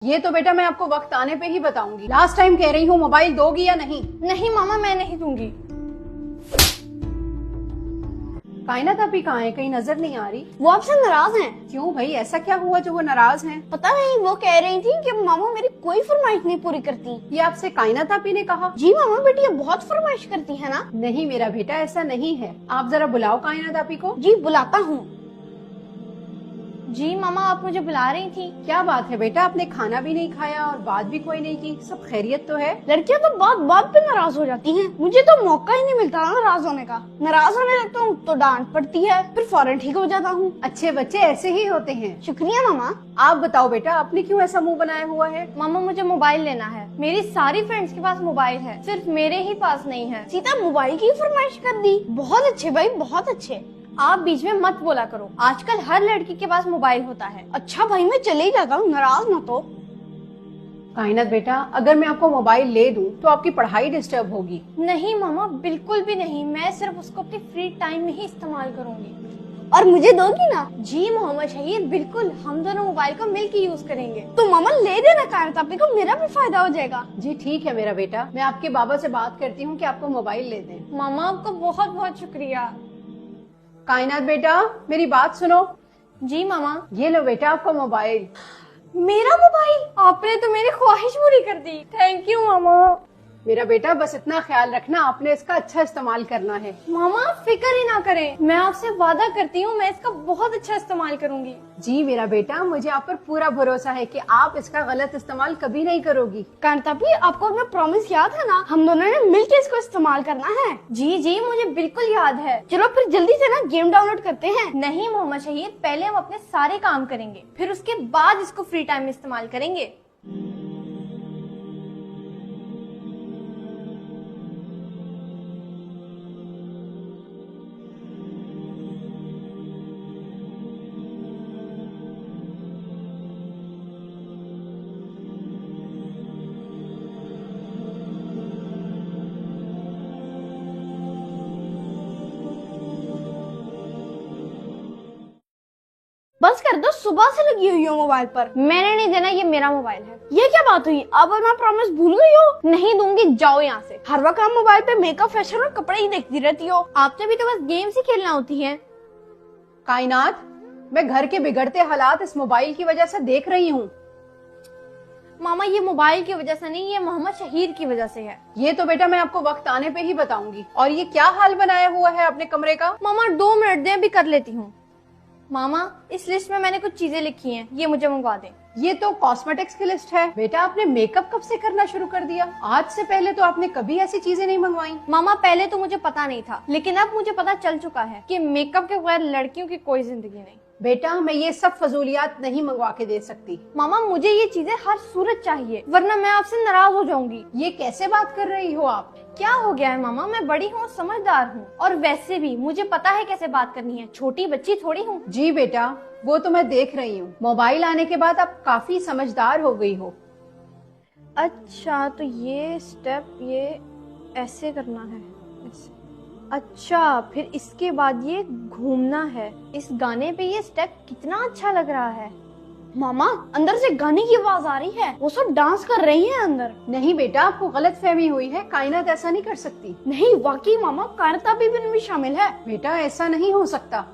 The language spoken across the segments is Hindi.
ये तो बेटा मैं आपको वक्त आने पे ही बताऊंगी। लास्ट टाइम कह रही हूँ मोबाइल दोगी या नहीं? नहीं मामा, मैं नहीं दूंगी। कायनात आपी कहाँ है? कहीं नजर नहीं आ रही। वो आपसे नाराज हैं। क्यों भाई, ऐसा क्या हुआ जो वो नाराज हैं? पता नहीं, वो कह रही थी कि मामा मेरी कोई फरमाइश नहीं पूरी करती। ये आपसे कायनात आपी ने कहा? जी मामा, बेटी ये बहुत फरमाइश करती है ना। नहीं मेरा बेटा, ऐसा नहीं है। आप जरा बुलाओ कायनात आपी को। जी बुलाता हूँ। जी मामा, आप मुझे बुला रही थी। क्या बात है बेटा, आपने खाना भी नहीं खाया और बात भी कोई नहीं की। सब खैरियत तो है? लड़कियां तो बात बात पे नाराज हो जाती हैं। मुझे तो मौका ही नहीं मिलता नाराज होने का। नाराज होने लगता हूँ तो डांट पड़ती है, फिर फौरन ठीक हो जाता हूँ। अच्छे बच्चे ऐसे ही होते हैं। शुक्रिया मामा। आप बताओ बेटा, आपने क्यों ऐसा मुंह बनाया हुआ है? मामा मुझे मोबाइल लेना है। मेरी सारी फ्रेंड्स के पास मोबाइल है, सिर्फ मेरे ही पास नहीं है। सीधा मोबाइल की फरमाइश कर दी। बहुत अच्छे भाई, बहुत अच्छे। आप बीच में मत बोला करो, आजकल हर लड़की के पास मोबाइल होता है। अच्छा भाई, मैं चले ही लगा हूँ, नाराज मत हो। कायनात बेटा, अगर मैं आपको मोबाइल ले दूं तो आपकी पढ़ाई डिस्टर्ब होगी। नहीं मामा, बिल्कुल भी नहीं। मैं सिर्फ उसको अपनी फ्री टाइम में ही इस्तेमाल करूंगी। और मुझे दोगी ना? जी मोहम्मद शहीद, बिल्कुल। हम दोनों मोबाइल को मिलकर यूज करेंगे। तो मामा ले देना कायनात आपी को, मेरा भी फायदा हो जाएगा। जी ठीक है मेरा बेटा, मैं आपके बाबा से बात करती हूँ कि आपको मोबाइल ले दें। मामा आपको बहुत बहुत शुक्रिया। कायनात बेटा, मेरी बात सुनो। जी मामा। ये लो बेटा आपका मोबाइल। मेरा मोबाइल? आपने तो मेरी ख्वाहिश पूरी कर दी। थैंक यू मामा। मेरा बेटा बस इतना ख्याल रखना, आपने इसका अच्छा इस्तेमाल करना है। मामा फिक्र ही ना करें, मैं आपसे वादा करती हूँ मैं इसका बहुत अच्छा इस्तेमाल करूंगी। जी मेरा बेटा, मुझे आप पर पूरा भरोसा है कि आप इसका गलत इस्तेमाल कभी नहीं करोगी। कायनात आपी, आपको अपना प्रॉमिस याद है ना? हम दोनों ने मिलकर इसको इस्तेमाल करना है। जी जी, मुझे बिल्कुल याद है। चलो फिर जल्दी से ना गेम डाउनलोड करते हैं। नहीं मोहम्मद शहीद, पहले हम अपने सारे काम करेंगे, फिर उसके बाद इसको फ्री टाइम में इस्तेमाल करेंगे। बस कर दो, सुबह से लगी हुई हो मोबाइल पर। मैंने नहीं देना, ये मेरा मोबाइल है। ये क्या बात हुई? अब मैं प्रॉमिस भूल गई हो? नहीं दूंगी, जाओ यहाँ से। हर वक्त आप मोबाइल पे मेकअप, फैशन और कपड़े ही देखती रहती हो। आपसे भी तो बस गेम्स ही खेलना होती है। कायनात, मैं घर के बिगड़ते हालात इस मोबाइल की वजह से देख रही हूँ। मामा ये मोबाइल की वजह से नहीं, ये मोहम्मद शहीद की वजह से है। ये तो बेटा मैं आपको वक्त आने पे ही बताऊंगी। और ये क्या हाल बनाया हुआ है अपने कमरे का? मामा 2 मिनट दें, अभी कर लेती हूँ। मामा इस लिस्ट में मैंने कुछ चीजें लिखी हैं, ये मुझे मंगवा दें। ये तो कॉस्मेटिक्स की लिस्ट है। बेटा आपने मेकअप कब से करना शुरू कर दिया? आज से पहले तो आपने कभी ऐसी चीजें नहीं मंगवाई। मामा पहले तो मुझे पता नहीं था, लेकिन अब मुझे पता चल चुका है कि मेकअप के बगैर लड़कियों की कोई जिंदगी नहीं। बेटा मैं ये सब फजूलियात नहीं मंगवा के दे सकती। मामा मुझे ये चीजें हर सूरत चाहिए, वरना मैं आपसे नाराज हो जाऊंगी। ये कैसे बात कर रही हो आप? क्या हो गया है मामा? मैं बड़ी हूँ, समझदार हूँ, और वैसे भी मुझे पता है कैसे बात करनी है। छोटी बच्ची थोड़ी हूँ। जी बेटा, वो तो मैं देख रही हूँ। मोबाइल आने के बाद आप काफी समझदार हो गई हो। अच्छा तो ये स्टेप ये ऐसे करना है, ऐसे। अच्छा, फिर इसके बाद ये घूमना है। इस गाने पे ये स्टेप कितना अच्छा लग रहा है। मामा अंदर से गाने की आवाज आ रही है, वो सब डांस कर रही हैं अंदर। नहीं बेटा, आपको गलत फहमी हुई है। कायनात ऐसा नहीं कर सकती। नहीं वाकई मामा, कायनात आपी भी शामिल है। बेटा ऐसा नहीं हो सकता।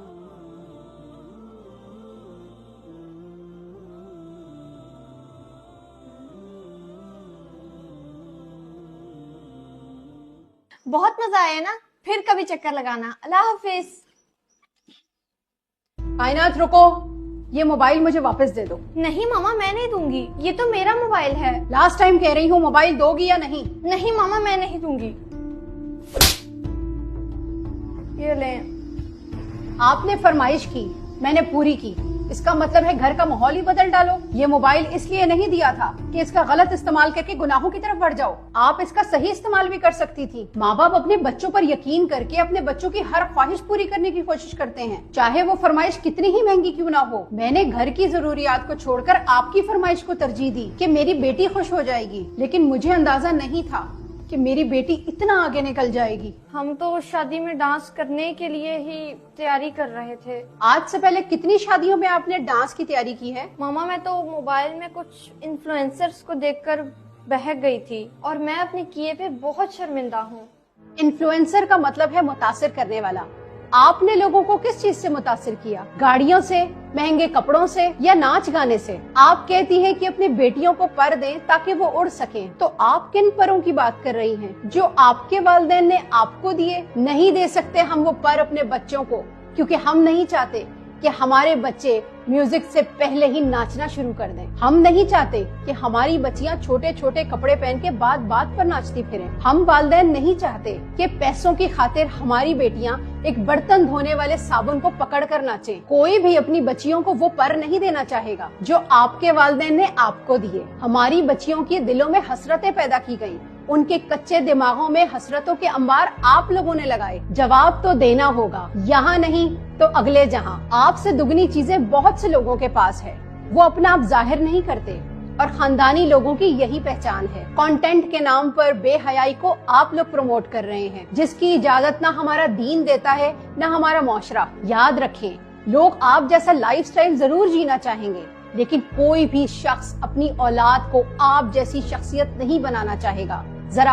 बहुत मजा आया ना? फिर कभी चक्कर लगाना। अल्लाह हाफिज। कायनात रुको, ये मोबाइल मुझे वापस दे दो। नहीं मामा, मैं नहीं दूंगी, ये तो मेरा मोबाइल है। लास्ट टाइम कह रही हूँ मोबाइल दोगी या नहीं? नहीं मामा, मैं नहीं दूंगी। ये ले। आपने फरमाइश की, मैंने पूरी की। इसका मतलब है घर का माहौल ही बदल डालो। ये मोबाइल इसलिए नहीं दिया था कि इसका गलत इस्तेमाल करके गुनाहों की तरफ बढ़ जाओ। आप इसका सही इस्तेमाल भी कर सकती थी। माँ बाप अपने बच्चों पर यकीन करके अपने बच्चों की हर ख्वाहिश पूरी करने की कोशिश करते हैं, चाहे वो फरमाइश कितनी ही महंगी क्यों ना हो। मैंने घर की जरूरियात को छोड़कर आपकी फरमाइश को तरजीह दी कि मेरी बेटी खुश हो जाएगी, लेकिन मुझे अंदाजा नहीं था कि मेरी बेटी इतना आगे निकल जाएगी। हम तो शादी में डांस करने के लिए ही तैयारी कर रहे थे। आज से पहले कितनी शादियों में आपने डांस की तैयारी की है? मामा, मैं तो मोबाइल में कुछ इन्फ्लुएंसर्स को देखकर बहक गई थी और मैं अपने किए पे बहुत शर्मिंदा हूँ। इन्फ्लुएंसर का मतलब है मुतासिर करने वाला। आपने लोगों को किस चीज से मुतासिर किया? गाड़ियों से, महंगे कपड़ों से, या नाच गाने से? आप कहती हैं कि अपनी बेटियों को पर दें ताकि वो उड़ सकें, तो आप किन परों की बात कर रही हैं? जो आपके वालिदैन ने आपको दिए? नहीं दे सकते हम वो पर अपने बच्चों को, क्योंकि हम नहीं चाहते कि हमारे बच्चे म्यूजिक से पहले ही नाचना शुरू कर दें। हम नहीं चाहते कि हमारी बच्चियां छोटे छोटे कपड़े पहन के बात बात पर नाचती फिरें। हम वालिदैन नहीं चाहते कि पैसों की खातिर हमारी बेटियां एक बर्तन धोने वाले साबुन को पकड़ कर नाचें। कोई भी अपनी बच्चियों को वो पर नहीं देना चाहेगा जो आपके वालिदैन ने आपको दिए। हमारी बच्चियों के दिलों में हसरतें पैदा की गयी, उनके कच्चे दिमागों में हसरतों के अंबार आप लोगों ने लगाए। जवाब तो देना होगा, यहाँ नहीं तो अगले जहाँ। आपसे दुगनी चीजें बहुत से लोगों के पास है, वो अपना आप जाहिर नहीं करते, और खानदानी लोगों की यही पहचान है। कंटेंट के नाम पर बेहयाई को आप लोग प्रमोट कर रहे हैं, जिसकी इजाजत ना हमारा दीन देता है ना हमारा मुआशरा। याद रखें, लोग आप जैसा लाइफस्टाइल जरूर जीना चाहेंगे, लेकिन कोई भी शख्स अपनी औलाद को आप जैसी शख्सियत नहीं बनाना चाहेगा। जरा